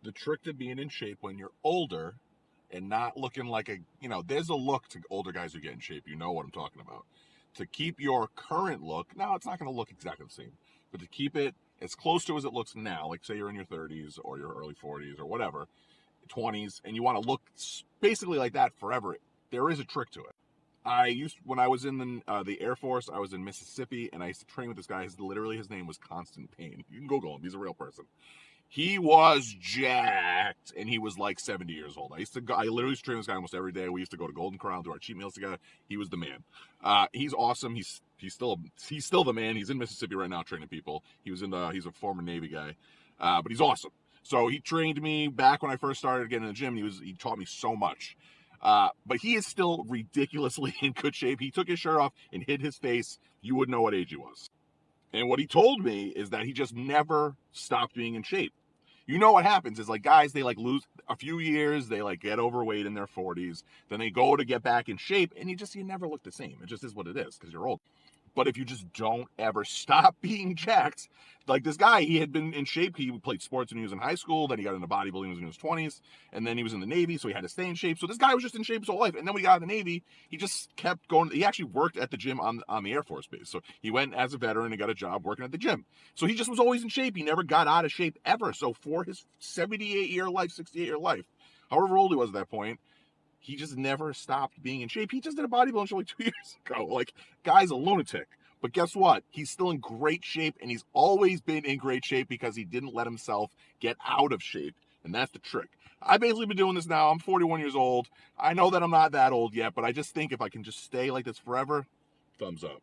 The trick to being in shape when you're older and not looking like a, there's a look to older guys who get in shape. You know what I'm talking about. To keep your current look, now it's not going to look exactly the same, but to keep it as close to as it looks now, like say you're in your 30s or your early 40s or whatever, 20s, and you want to look basically like that forever, there is a trick to it. When I was in the Air Force, I was in Mississippi, and I used to train with this guy. His name was Constant Payne. You can Google him; he's a real person. He was jacked, and he was like 70 years old. I literally used to train this guy almost every day. We used to go to Golden Corral, do our cheat meals together. He was the man. He's awesome. He's still the man. He's in Mississippi right now training people. He's a former Navy guy, but he's awesome. So he trained me back when I first started getting in the gym. He taught me so much. But he is still ridiculously in good shape. He took his shirt off and hid his face. You wouldn't know what age he was. And what he told me is that he just never stopped being in shape. You know what happens is like guys, they like lose a few years, they like get overweight in their 40s, then they go to get back in shape, and you never look the same. It just is what it is because you're old. But if you just don't ever stop being jacked, like this guy, he had been in shape. He played sports when he was in high school. Then he got into bodybuilding when he was in his 20s. And then he was in the Navy, so he had to stay in shape. So this guy was just in shape his whole life. And then when he got in the Navy, he just kept going. He actually worked at the gym on the Air Force base. So he went as a veteran and got a job working at the gym. So he just was always in shape. He never got out of shape ever. So for his 78-year life, 68-year life, however old he was at that point, he just never stopped being in shape. He just did a bodybuilding show like 2 years ago. Like, guy's a lunatic. But guess what? He's still in great shape, and he's always been in great shape because he didn't let himself get out of shape. And that's the trick. I've basically been doing this now. I'm 41 years old. I know that I'm not that old yet, but I just think if I can just stay like this forever, thumbs up.